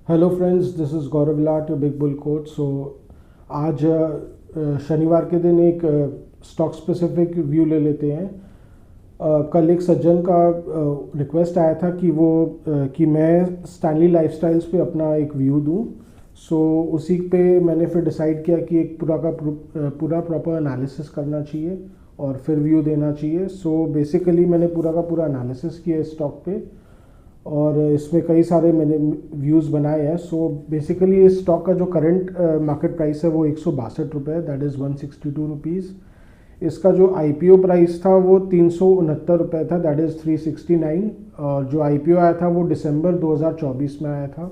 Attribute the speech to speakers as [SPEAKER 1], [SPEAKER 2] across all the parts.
[SPEAKER 1] Hello friends, this is Gaurav Lath big bull coach. So आज शनिवार के दिन एक स्टॉक स्पेसिफिक व्यू ले लेते हैं। कल एक सज्जन का रिक्वेस्ट आया था कि मैं स्टैनली लाइफस्टाइल्स पे अपना एक व्यू दूं। सो उसी पे मैंने फिर डिसाइड किया कि एक पूरा प्रॉपर एनालिसिस करना चाहिए और फिर व्यू देना चाहिए। सो बेसिकली मैंने पूरा का पूरा एनालिसिस किया इस स्टॉक पे और इसमें कई सारे मैंने व्यूज़ बनाए हैं। सो बेसिकली इस स्टॉक का जो करंट मार्केट प्राइस है वो 162 रुपये, दैट इज़ 162 रुपीज़। इसका जो आईपीओ प्राइस था वो 369 रुपये था, दैट इज़ 369। और जो आईपीओ आया था वो दिसंबर 2024 में आया था।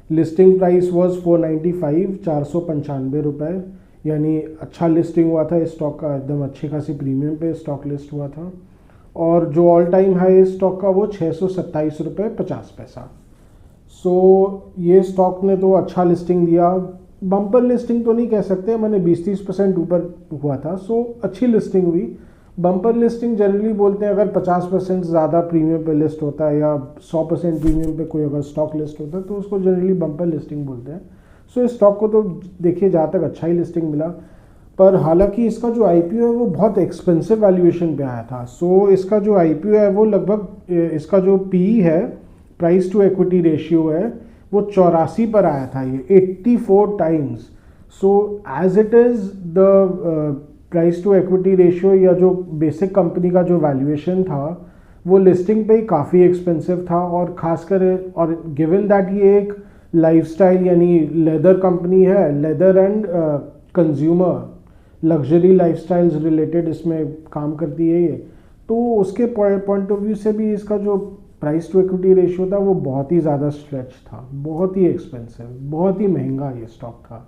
[SPEAKER 1] लिस्टिंग प्राइस वाज 495, 495 रुपये, यानी अच्छा लिस्टिंग हुआ था इस स्टॉक का, एकदम अच्छी खासी प्रीमियम पे स्टॉक लिस्ट हुआ था। और जो ऑल टाइम हाई स्टॉक का वो 627 रुपये 50 पैसा। सो ये स्टॉक ने तो अच्छा लिस्टिंग दिया, बम्पर लिस्टिंग तो नहीं कह सकते, मैंने 20-30% ऊपर हुआ था। सो अच्छी लिस्टिंग हुई। बम्पर लिस्टिंग जनरली बोलते हैं अगर 50% ज़्यादा प्रीमियम पे लिस्ट होता है या 100% प्रीमियम पे कोई अगर स्टॉक लिस्ट होता है तो उसको जनरली बम्पर लिस्टिंग बोलते हैं। सो इस स्टॉक को तो देखिए जहाँ तक अच्छा ही लिस्टिंग मिला, पर हालांकि इसका जो आईपीओ है वो बहुत एक्सपेंसिव वैल्यूएशन पे आया था। सो इसका जो आईपीओ है वो लगभग इसका जो पीई है, प्राइस टू इक्विटी रेशियो है, वो 84 पर आया था, ये 84 times. So as it is the price to equity ratio या जो बेसिक कंपनी का जो वैल्यूएशन था वो लिस्टिंग पे ही काफ़ी एक्सपेंसिव था। और खासकर और गिवन दैट ये एक लाइफस्टाइल यानी लेदर कंपनी है, leather and consumer luxury lifestyles related इसमें काम करती है ये, तो उसके पॉइंट ऑफ व्यू से भी इसका जो प्राइस टू इक्विटी रेशियो था वो बहुत ही ज़्यादा स्ट्रेच था, बहुत ही एक्सपेंसिव, बहुत ही महंगा ये स्टॉक था।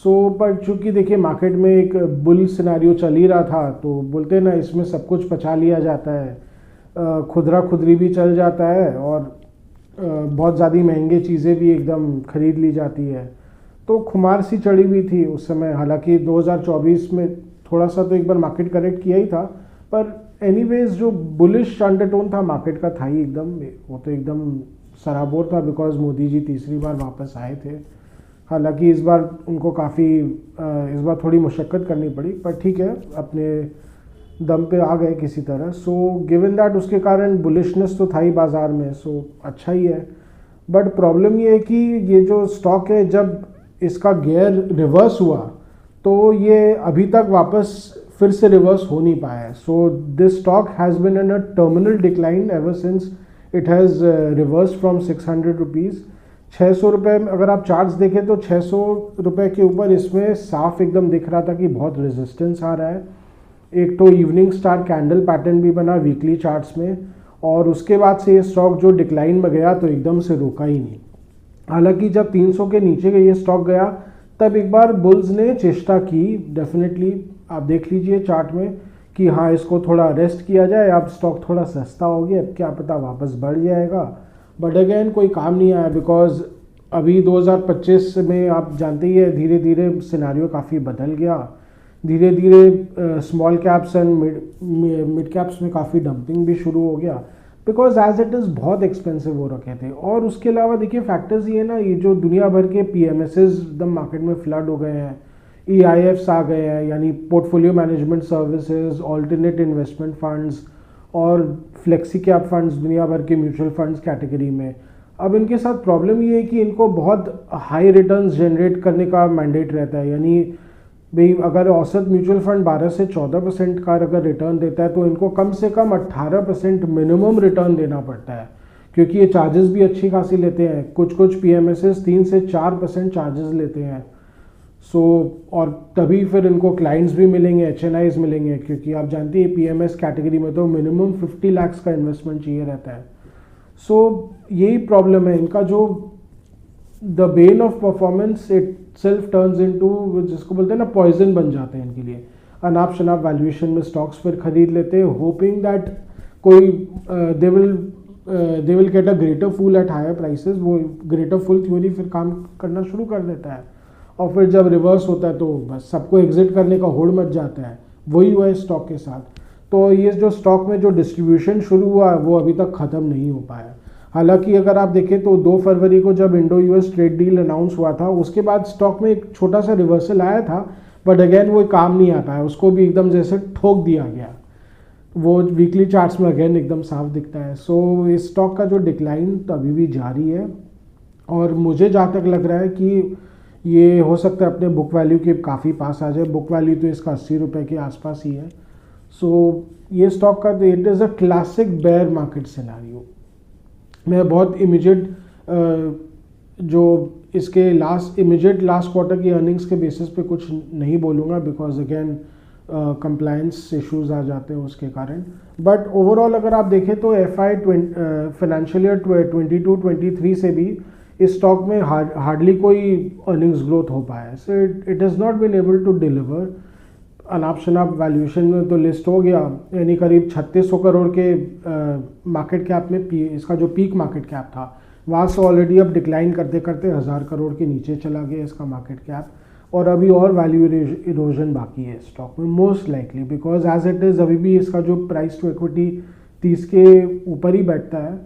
[SPEAKER 1] सो पर चूंकि देखिए मार्केट में एक बुल सिनेरियो चल ही रहा था तो बोलते ना इसमें सब कुछ पचा लिया जाता है, खुदरा खुदरी भी चल जाता है और बहुत ज़्यादा महंगी चीज़ें भी एकदम खरीद ली जाती है, तो खुमार सी चढ़ी हुई थी उस समय। हालांकि 2024 में थोड़ा सा तो एक बार मार्केट करेक्ट किया ही था, पर एनीवेज जो बुलिश अंडरटोन था मार्केट का था ही एकदम, वो तो एकदम सराबोर था, बिकॉज मोदी जी तीसरी बार वापस आए थे। हालांकि इस बार उनको इस बार थोड़ी मुशक्क़त करनी पड़ी, पर ठीक है, अपने दम पे आ गए किसी तरह। सो गिवन दैट उसके कारण बुलिशनेस तो था ही बाज़ार में, सो अच्छा ही है। बट प्रॉब्लम ये है कि ये जो स्टॉक है जब इसका गियर रिवर्स हुआ तो ये अभी तक वापस फिर से रिवर्स हो नहीं पाया है। So this stock has been in a terminal decline ever since it has reverse from 600 rupees. 600 रुपये में अगर आप चार्ट्स देखें तो 600 रुपये के ऊपर इसमें साफ एकदम दिख रहा था कि बहुत रेजिस्टेंस आ रहा है। एक तो इवनिंग स्टार कैंडल पैटर्न भी बना वीकली चार्ट्स में, और उसके बाद से ये स्टॉक जो डिक्लाइन में गया तो एकदम से रुका ही नहीं। हालांकि जब 300 के नीचे ये स्टॉक गया तब एक बार बुल्स ने चेष्टा की, डेफिनेटली आप देख लीजिए चार्ट में, कि हाँ इसको थोड़ा रेस्ट किया जाए, अब स्टॉक थोड़ा सस्ता हो गया, अब क्या पता वापस बढ़ जाएगा। बट अगेन कोई काम नहीं आया, बिकॉज अभी 2025 में आप जानते ही है धीरे धीरे सिनेरियो काफ़ी बदल गया। धीरे धीरे small caps and mid caps में काफ़ी डंपिंग भी शुरू हो गया, बिकॉज एज इट इज़ बहुत एक्सपेंसिव हो रखे थे। और उसके अलावा देखिए फैक्टर्स ये ना, ये जो दुनिया भर के पीएमएसएस एकदम मार्केट में फ्लड हो गए हैं, ईआईएफ्स आ गए हैं, यानी portfolio management services, alternate investment funds और फ्लेक्सी कैप फंड्स दुनिया भर के म्यूचुअल फंड्स कैटेगरी में। अब इनके साथ प्रॉब्लम ये है कि इनको बहुत हाई रिटर्न्स जनरेट करने का मैंडेट रहता है, यानी भाई अगर औसत म्यूचुअल फंड 12 से 14% का अगर रिटर्न देता है तो इनको कम से कम 18% मिनिमम रिटर्न देना पड़ता है, क्योंकि ये चार्जेस भी अच्छी खासी लेते हैं। कुछ पीएमएसएस 3 से 4% चार्जेस लेते हैं। सो और तभी फिर इनको क्लाइंट्स भी मिलेंगे, एचएनआईज मिलेंगे, क्योंकि आप जानते हैं पीएमएस कैटेगरी में तो मिनिमम 50 लाख का इन्वेस्टमेंट चाहिए रहता है। सो यही प्रॉब्लम है इनका, जो the Ben of performance it self turns into, जिसको बोलते हैं ना पॉइजन बन जाते हैं इनके लिए। अनाप शनाप वैल्यूएशन में स्टॉक्स फिर खरीद लेते हैं, होपिंग दैट कोई they will get a greater fool at higher prices. वो ग्रेटर फूल थ्योरी फिर काम करना शुरू कर देता है, और फिर जब रिवर्स होता है तो बस सबको एग्जिट करने का होड़ मच जाता है। वही हुआ है स्टॉक के साथ। तो ये जो स्टॉक में जो डिस्ट्रीब्यूशन शुरू हुआ है वो अभी तक ख़त्म नहीं हो पाया। हालांकि अगर आप देखें तो 2 फरवरी को जब Indo US trade deal announce हुआ था उसके बाद स्टॉक में एक छोटा सा रिवर्सल आया था, बट अगेन वो काम नहीं आ पाया, उसको भी एकदम जैसे ठोक दिया गया। वो वीकली चार्ट्स में अगेन एकदम साफ दिखता है। सो इस स्टॉक का जो डिक्लाइन तो अभी भी जारी है, और मुझे जहाँ तक लग रहा है कि ये हो सकता है अपने बुक वैल्यू के काफ़ी पास आ जाए। बुक वैल्यू तो इसका 80 रुपये के आसपास ही है। सो ये स्टॉक का it is a classic bear market scenario. मैं बहुत इमीडिएट जो इसके इमीडिएट लास्ट क्वार्टर की अर्निंग्स के बेसिस पे कुछ नहीं बोलूँगा, बिकॉज अगेन कंप्लायंस इश्यूज आ जाते हैं उसके कारण। बट ओवरऑल अगर आप देखें तो फाइनेंशियल ईयर 22-23 से भी इस स्टॉक में हार्डली कोई अर्निंग्स ग्रोथ हो पाया है। So it is not been able to deliver. अनाप शनाप वैल्यूएशन में तो लिस्ट हो गया, यानी करीब 3600 करोड़ के मार्केट कैप में इसका जो पीक मार्केट कैप था वहाँ से ऑलरेडी अब डिक्लाइन करते करते 1000 करोड़ के नीचे चला गया इसका मार्केट कैप, और अभी और वैल्यू इरोजन बाकी है स्टॉक में most likely, because as it is अभी भी इसका जो प्राइस टू इक्विटी 30 के ऊपर ही बैठता है।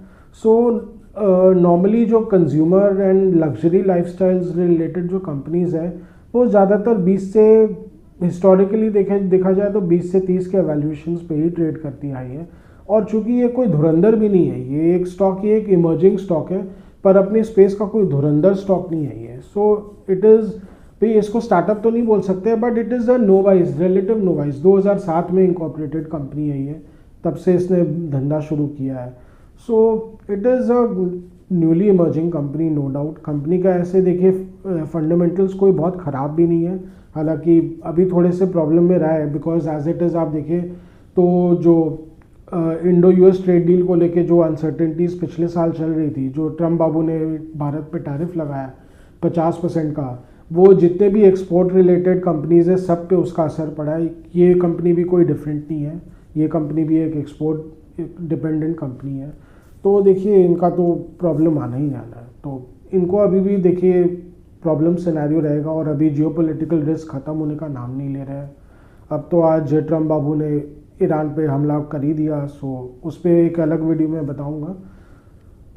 [SPEAKER 1] सो नॉर्मली जो consumer and luxury lifestyles related जो कंपनीज है वो ज़्यादातर 20 से हिस्टोरिकली देखा जाए तो 20 से 30 के वैल्यूएशंस पे ही ट्रेड करती आई है। और चूंकि ये कोई धुरंधर भी नहीं है, ये एक स्टॉक, ये एक इमर्जिंग स्टॉक है, पर अपनी स्पेस का कोई धुरंधर स्टॉक नहीं है ये। सो इट इज़ भी, इसको स्टार्टअप तो नहीं बोल सकते, but it is a novice, relative novice. 2007 में इंकॉर्पोरेटेड कंपनी है ये, तब से इसने धंधा शुरू किया है। So it is a newly emerging company, no doubt. Company का ऐसे देखिए फंडामेंटल्स कोई बहुत ख़राब भी नहीं है, हालांकि अभी थोड़े से प्रॉब्लम में रहा है, बिकॉज एज इट इज़ आप देखिए तो जो इंडो यूएस ट्रेड डील को लेके जो अनसर्टेनिटीज़ पिछले साल चल रही थी, जो ट्रम्प बाबू ने भारत पे टैरिफ लगाया 50% का, वो जितने भी एक्सपोर्ट रिलेटेड कंपनीज़ है सब पे उसका असर पड़ा है। ये कंपनी भी कोई डिफरेंट नहीं है, ये कंपनी भी एक एक्सपोर्ट डिपेंडेंट कंपनी है। तो देखिए इनका तो प्रॉब्लम आना ही आना है, तो इनको अभी भी देखिए प्रॉब्लम सिनेरियो रहेगा, और अभी जियोपॉलिटिकल रिस्क ख़त्म होने का नाम नहीं ले रहा है। अब तो आज ट्रम्प बाबू ने ईरान पे हमला कर ही दिया, सो उस पर एक अलग वीडियो में बताऊंगा।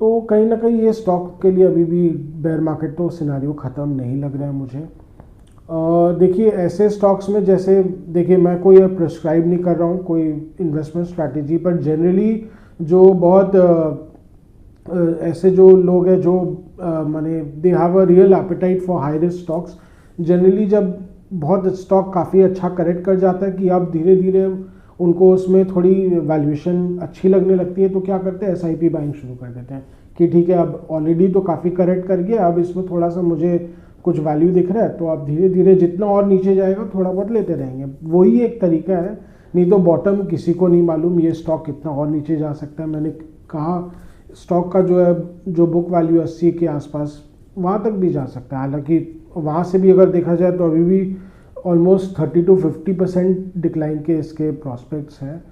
[SPEAKER 1] तो कहीं ना कहीं ये स्टॉक के लिए अभी भी बेयर मार्केट तो सिनेरियो ख़त्म नहीं लग रहा है मुझे। देखिए ऐसे स्टॉक्स में, जैसे देखिए मैं कोई प्रिस्क्राइब नहीं कर रहा हूँ कोई इन्वेस्टमेंट स्ट्रैटेजी, पर जनरली जो बहुत ऐसे जो लोग हैं जो माने they have a real apatite for high risk stocks, generally जब बहुत स्टॉक काफ़ी अच्छा करेक्ट कर जाता है कि अब धीरे धीरे उनको उसमें थोड़ी वैल्यूएशन अच्छी लगने लगती है, तो क्या करते हैं एसआईपी बाइंग शुरू कर देते हैं कि ठीक है अब ऑलरेडी तो काफ़ी करेक्ट कर गया, अब इसमें थोड़ा सा मुझे कुछ वैल्यू दिख रहा है, तो आप धीरे धीरे जितना और नीचे जाएगा थोड़ा बहुत लेते रहेंगे। वही एक तरीका है, नहीं तो बॉटम किसी को नहीं मालूम ये स्टॉक कितना और नीचे जा सकता है। मैंने कहा स्टॉक का जो है जो बुक वैल्यू 80 के आसपास वहाँ तक भी जा सकता है, हालांकि वहाँ से भी अगर देखा जाए तो अभी भी ऑलमोस्ट 30 to 50% डिक्लाइन के इसके प्रॉस्पेक्ट्स हैं।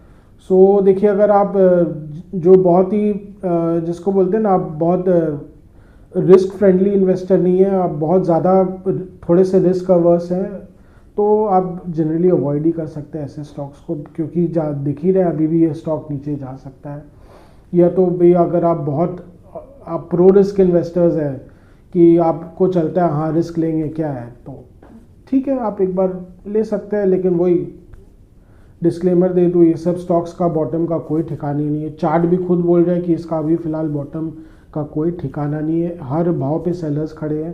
[SPEAKER 1] सो देखिए अगर आप जो बहुत ही जिसको बोलते हैं ना, आप बहुत रिस्क फ्रेंडली इन्वेस्टर नहीं है, आप बहुत ज़्यादा थोड़े से रिस्क अवर्स हैं, तो आप जनरली अवॉइड ही कर सकते हैं ऐसे स्टॉक्स को, क्योंकि दिख ही रहे अभी भी ये स्टॉक नीचे जा सकता है। या तो भाई अगर आप प्रो रिस्क इन्वेस्टर्स हैं कि आपको चलता है हाँ रिस्क लेंगे क्या है, तो ठीक है आप एक बार ले सकते हैं, लेकिन वही डिस्क्लेमर दे दूँ, ये सब स्टॉक्स का बॉटम का कोई ठिकाना नहीं है। चार्ट भी खुद बोल रहा है कि इसका अभी फ़िलहाल बॉटम का कोई ठिकाना नहीं है, हर भाव पे सेलर्स खड़े हैं।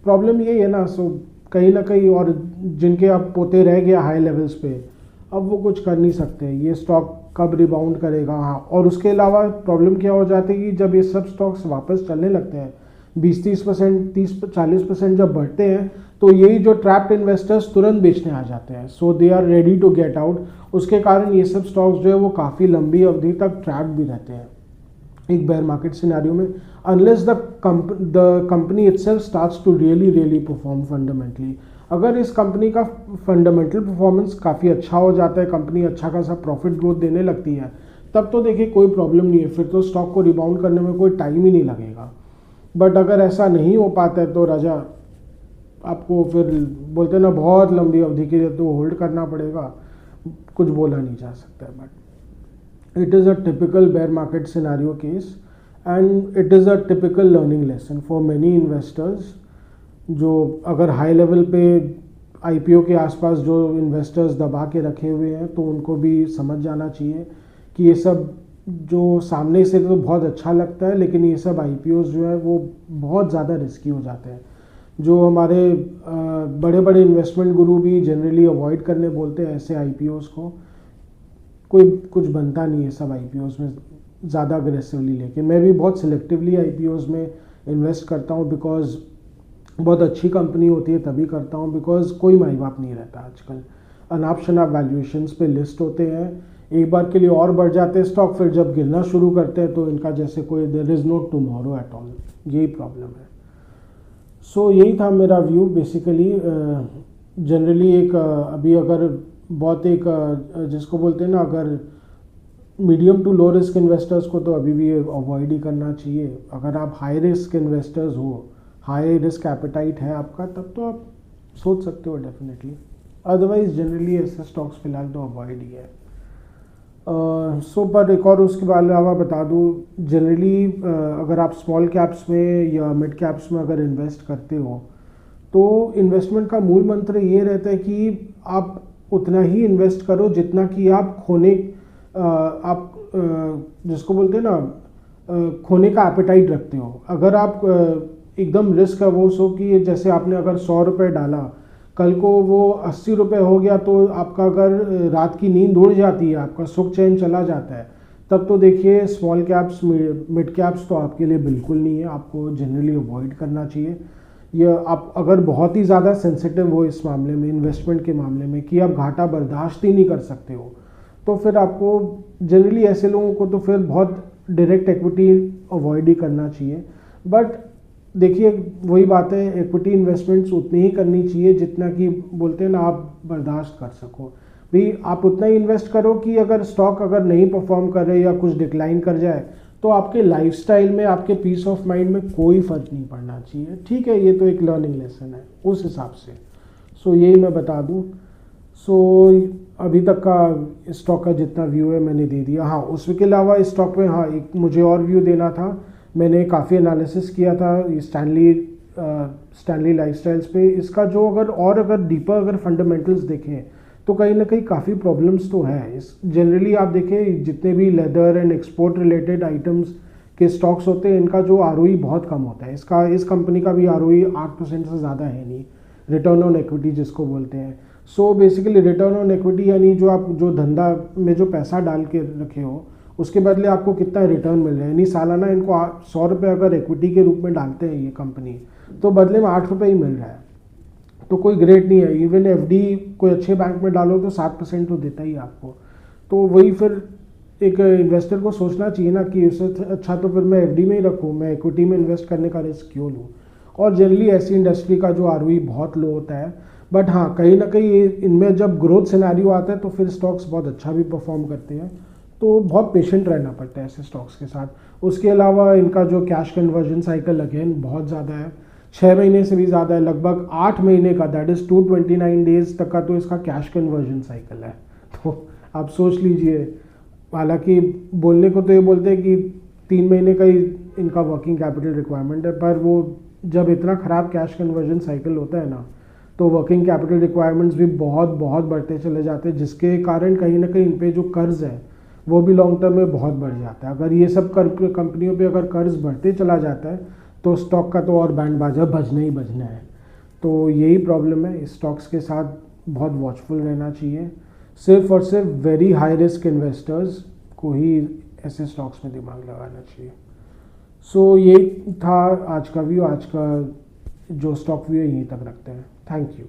[SPEAKER 1] प्रॉब्लम यही है ना, सो कहीं ना कहीं, और जिनके अब पोते रह गया हाई लेवल्स पे, अब वो कुछ कर नहीं सकते। ये स्टॉक कब रिबाउंड करेगा, हाँ, और उसके अलावा प्रॉब्लम क्या हो जाती है कि जब ये सब स्टॉक्स वापस चलने लगते हैं 20-30%, 30-40% जब बढ़ते हैं, तो यही जो ट्रैप्ड इन्वेस्टर्स तुरंत बेचने आ जाते हैं, so they are ready to get out. उसके कारण ये सब स्टॉक्स जो है वो काफ़ी लंबी अवधि तक ट्रैप्ड भी रहते हैं एक बेयर मार्केट सिनेरियो में, unless the company itself starts to really perform fundamentally. अगर इस कंपनी का फंडामेंटल परफॉर्मेंस काफ़ी अच्छा हो जाता है, कंपनी अच्छा खासा प्रॉफिट ग्रोथ देने लगती है, तब तो देखिए कोई प्रॉब्लम नहीं है, फिर तो स्टॉक को रिबाउंड करने में कोई टाइम ही नहीं लगेगा। बट अगर ऐसा नहीं हो पाता है तो राजा आपको फिर बोलते हैं ना बहुत लंबी अवधि के लिए तो होल्ड करना पड़ेगा, कुछ बोला नहीं जा सकता है। But it is a typical bear market scenario case, and it is a typical learning lesson for many investors, जो अगर हाई लेवल पे आईपीओ के आसपास जो इन्वेस्टर्स दबा के रखे हुए हैं तो उनको भी समझ जाना चाहिए कि ये सब जो सामने से तो बहुत अच्छा लगता है, लेकिन ये सब आईपीओस जो है वो बहुत ज़्यादा रिस्की हो जाते हैं। जो हमारे बड़े बड़े इन्वेस्टमेंट गुरु भी जनरली अवॉइड करने बोलते हैं ऐसे आईपीओस को। कोई कुछ बनता नहीं है सब आईपीओस में ज़्यादा अग्रेसिवली लेके। मैं भी बहुत सिलेक्टिवली आईपीओस में इन्वेस्ट करता हूँ, बिकॉज बहुत अच्छी कंपनी होती है तभी करता हूँ, बिकॉज कोई माई बाप नहीं रहता आजकल। अनाप शनाप वैल्यूएशंस पे लिस्ट होते हैं, एक बार के लिए और बढ़ जाते हैं स्टॉक, फिर जब गिरना शुरू करते हैं तो इनका जैसे कोई there is no tomorrow at all. यही प्रॉब्लम है। सो यही था मेरा व्यू बेसिकली। जनरली एक अभी अगर बहुत एक जिसको बोलते हैं ना, अगर medium to low risk investors को तो अभी भी अवॉइड ही करना चाहिए। अगर आप हाई रिस्क इन्वेस्टर्स हो, हाई रिस्क एपेटाइट है आपका, तब तो आप सोच सकते हो डेफिनेटली। अदरवाइज जनरली ऐसे स्टॉक्स फिलहाल तो अवॉइड ही है। सो पर एक और उसके अलावा बता दूँ, जनरली अगर आप स्मॉल कैप्स में या मिड कैप्स में अगर इन्वेस्ट करते हो तो इन्वेस्टमेंट का मूल मंत्र ये रहता है कि आप उतना ही इन्वेस्ट करो जितना कि आप जिसको बोलते हैं ना खोने का एपेटाइट रखते हो। अगर आप एकदम रिस्क अवर्स हो कि जैसे आपने अगर 100 रुपये डाला, कल को वो 80 रुपये हो गया, तो आपका अगर रात की नींद उड़ जाती है, आपका सुख चैन चला जाता है, तब तो देखिए स्मॉल कैप्स मिड कैप्स तो आपके लिए बिल्कुल नहीं है। आपको जनरली अवॉइड करना चाहिए। ये आप अगर बहुत ही ज़्यादा सेंसिटिव हो इस मामले में, इन्वेस्टमेंट के मामले में, कि आप घाटा बर्दाश्त ही नहीं कर सकते हो, तो फिर आपको जनरली ऐसे लोगों को तो फिर बहुत डायरेक्ट एक्विटी अवॉइड ही करना चाहिए। बट देखिए वही बात है, इक्विटी इन्वेस्टमेंट्स उतनी ही करनी चाहिए जितना कि बोलते हैं ना आप बर्दाश्त कर सको। भाई आप उतना ही इन्वेस्ट करो कि अगर स्टॉक अगर नहीं परफॉर्म करे या कुछ डिक्लाइन कर जाए तो आपके लाइफस्टाइल में, आपके पीस ऑफ माइंड में कोई फ़र्क नहीं पड़ना चाहिए। ठीक है, ये तो एक लर्निंग लेसन है उस हिसाब से। सो यही मैं बता दूँ। सो अभी तक का स्टॉक का जितना व्यू है मैंने दे दिया। हाँ, उसके अलावा इस स्टॉक में हाँ एक मुझे और व्यू देना था। मैंने काफ़ी एनालिसिस किया था स्टैनली लाइफस्टाइल्स पे। इसका जो अगर डीपर अगर फंडामेंटल्स देखें तो कहीं ना कहीं काफ़ी प्रॉब्लम्स तो है। इस जनरली आप देखें जितने भी leather and export related items के स्टॉक्स होते हैं, इनका जो आरओई बहुत कम होता है। इस कंपनी का भी आरओई 8% से ज़्यादा है नहीं, रिटर्न ऑन इक्विटी जिसको बोलते हैं। So basically return on equity यानी जो आप जो धंधा में जो पैसा डाल के रखे हो उसके बदले आपको कितना रिटर्न मिल रहा है। यानी सालाना इनको 100 रुपये अगर इक्विटी के रूप में डालते हैं ये कंपनी, तो बदले में 8 रुपये ही मिल रहा है, तो कोई ग्रेट नहीं है। इवन एफडी कोई अच्छे बैंक में डालो तो 7% तो देता ही आपको। तो वही फिर एक इन्वेस्टर को सोचना चाहिए ना कि उससे अच्छा तो फिर मैं एफडी में ही रखूँ, मैं इक्विटी में इन्वेस्ट करने का रिस्क क्यों लूँ। और जनरली ऐसी इंडस्ट्री का जो आरओई बहुत लो होता है। बट हाँ, कहीं ना कहीं इनमें जब ग्रोथ सिनेरियो आता है तो फिर स्टॉक्स बहुत अच्छा भी परफॉर्म करते हैं। तो बहुत पेशेंट रहना पड़ता है ऐसे स्टॉक्स के साथ। उसके अलावा इनका जो कैश कन्वर्जन साइकिल अगेन बहुत ज़्यादा है, 6 महीने से भी ज़्यादा है, लगभग 8 महीने का, दैट इज़ 229 डेज तक का तो इसका कैश कन्वर्जन साइकिल है। तो आप सोच लीजिए, हालांकि बोलने को तो ये बोलते हैं कि 3 महीने का ही इनका वर्किंग कैपिटल रिक्वायरमेंट है, पर वो जब इतना ख़राब कैश कन्वर्जन साइकिल होता है ना, तो वर्किंग कैपिटल रिक्वायरमेंट्स भी बहुत बहुत बढ़ते चले जाते हैं, जिसके कारण कहीं ना कहीं इन पे जो कर्ज है वो भी लॉन्ग टर्म में बहुत बढ़ जाता है। अगर ये सब कंपनियों पे अगर कर्ज बढ़ते चला जाता है तो स्टॉक का तो और बैंड बाजा बजना ही बजना है। तो यही प्रॉब्लम है, स्टॉक्स के साथ बहुत वॉचफुल रहना चाहिए। सिर्फ और सिर्फ वेरी हाई रिस्क इन्वेस्टर्स को ही ऐसे स्टॉक्स में दिमाग लगाना चाहिए। सो यही था आज का व्यू। आज का जो स्टॉक व्यू है यहीं तक रखते हैं। Thank you.